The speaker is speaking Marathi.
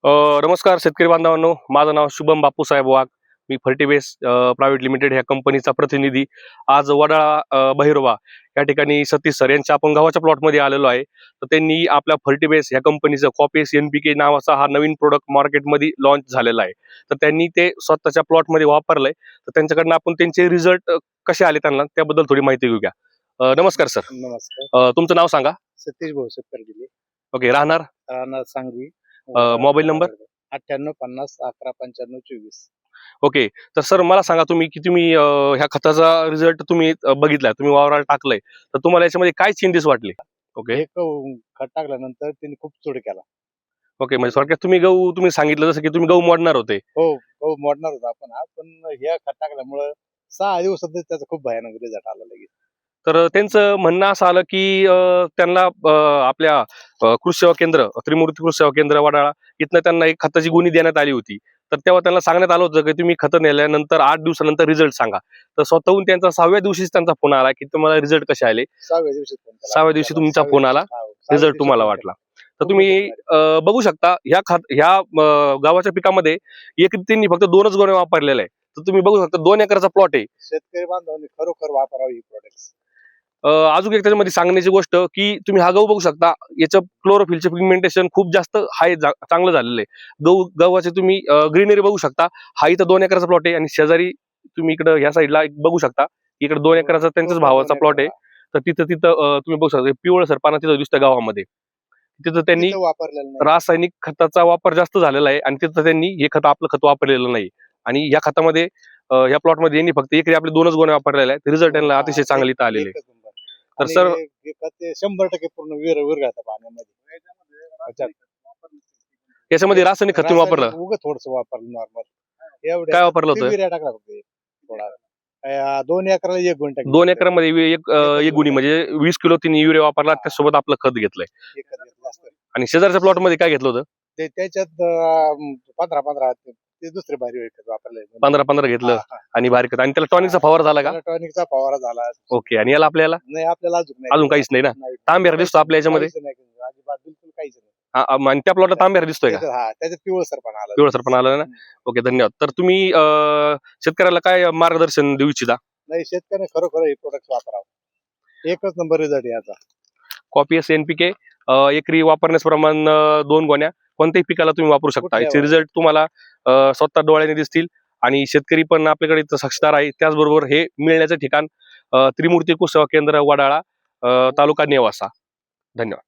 नमस्कार शेतकरी बांधवांनो, माझं नाव शुभम बापूसाहेब वाघ. मी फर्टिबेस प्रायव्हेट लिमिटेड ह्या कंपनीचा प्रतिनिधी. आज वडाळा बहिरोबा या ठिकाणी सतीश सर यांच्या आपण गावाच्या प्लॉटमध्ये आलेलो आहे. तर त्यांनी आपल्या फर्टिबेस ह्या कंपनीचं कॉपीएस NPK नावाचा हा नवीन प्रोडक्ट मार्केटमध्ये लॉन्च झालेला आहे. तर त्यांनी ते स्वतःच्या प्लॉटमध्ये वापरलंय. तर त्यांच्याकडनं आपण त्यांचे रिझल्ट कसे आले त्यांना त्याबद्दल थोडी माहिती घेऊया. नमस्कार सर. नमस्कार. तुमचं नाव सांगा. सतीश भाऊ दिले ओके. राहणार राहणार सांगवी. Mobile number. 9850 11 95 24. ओके. तर सर मला सांगा तुम्ही की तुम्ही ह्या खताचा रिझल्ट तुम्ही बघितलाय, तुम्ही वावराला टाकलंय, तर तुम्हाला याच्यामध्ये काय चेंजेस वाटले? ओके. एक खत टाकल्यानंतर त्यांनी खूप चूड केला. ओके. म्हणजे थोडक्यात तुम्ही सांगितलं जसं की तुम्ही गहू मोडणार होते. हो गहू मोडणार होता आपण पण ह्या खत टाकल्यामुळं 6 दिवसात त्याचा खूप भयानक रिझल्ट आला लगेच. तर त्यांचं म्हणणं असं आलं की त्यांना आपल्या कृषी सेवा केंद्र, त्रिमूर्ती कृषी सेवा केंद्र वडाळा इथनं त्यांना एक खताची गुणी देण्यात आली होती. तर तेव्हा त्यांना सांगण्यात आलं होतं की तुम्ही खतं नेल्यानंतर 8 दिवसानंतर रिझल्ट सांगा. तर स्वतःहून त्यांचा 6व्या दिवशीच त्यांचा फोन आला की तुम्हाला रिझल्ट कसे आले. 6व्या दिवशी फोन केला. 6व्या दिवशी तुमचा फोन आला, रिझल्ट तुम्हाला वाटला. तर तुम्ही बघू शकता ह्या गावाच्या पिकामध्ये एक त्यांनी फक्त 2च गोणे वापरलेले आहे. तर तुम्ही बघू शकता 2 एकराचा प्लॉट आहे. शेतकरी बांधवांनी खरोखर वापरावी ही प्रोडक्ट. अजून एक त्याच्यामध्ये सांगण्याची गोष्ट की तुम्ही हा गहू बघू शकता, याचं क्लोरोफिलचे पिगमेंटेशन खूप जास्त चांगलं झालेलं आहे. गव्हाचे तुम्ही ग्रीनरी बघू शकता. हा इथं 2 एकराचा प्लॉट आहे आणि शेजारी तुम्ही इकडं ह्या साईडला बघू शकता, इकडे 2 एकराचा त्यांच्याच भावाचा प्लॉट आहे. तर तिथं तुम्ही बघू शकता पिवळसर पाना तिथं दिसतं गावामध्ये. तिथं त्यांनी रासायनिक खताचा वापर जास्त झालेला आहे आणि तिथं त्यांनी हे आपलं खत वापरलेलं नाही. आणि या खतामध्ये या प्लॉटमध्ये यांनी फक्त एकरी आपले 2च गोणे वापरलेले आहेत. रिझल्ट त्यांना अतिशय चांगले इथं आलेले आहे. तर सर 100% पूर्ण विरघळतं पाण्यामध्ये. याच्यामध्ये रासायनिक खत तुम्ही वापरलं? उगा थोडस वापरलं नॉर्मल. एवढं काय वापरलं होतं? युरिया टाकला फक्त थोडा. 2 एकराला 1 गुंठ टाकलं. 2 एकरामध्ये एक गुणी म्हणजे 20 किलो तिने युरिया वापरला, त्यासोबत आपलं खत घेतलंय. आणि शेजारच्या प्लॉट मध्ये काय घेतलं होतं? त्याच्यात 15 ते दुसरे भारी खत वापरले. 15 घेतलं आणि बारीक खत. आणि त्याला टॉनिकचा फवारा झाला का? टॉनिकचा फवारा झाला. ओके. आणि याला आपल्याला नाही आपल्याला अजून काहीच नाही ना? तांबेरा दिसतो आपल्या याच्यामध्ये? अजिबात बिलकुल काहीच नाही. आणि त्या प्लॉटला तांबेरा दिसतोय का? त्याच्यात पिवळसरपणा आला. पिवळसरपणा आला ना? ओके, धन्यवाद. तर तुम्ही शेतकऱ्याला काय मार्गदर्शन देऊ इच्छिता? नाही शेतकऱ्याने खरोखर हे प्रोडक्ट वापरावं. एकच नंबर रिझल्ट याचा. कॉपीएस NPK एकरी वापरण्याचं प्रमाण 2 गोण्या कोणत्याही पिकाला तुम्ही वापरू शकता. याचे रिझल्ट तुम्हाला स्वतः डोळ्याने दिसतील आणि शेतकरी पण आपल्याकडे इथं साक्षीदार आहे. त्याचबरोबर हे मिळण्याचं ठिकाण त्रिमूर्ती कृषी सेवा केंद्र वडाळा, तालुका नेवासा. धन्यवाद.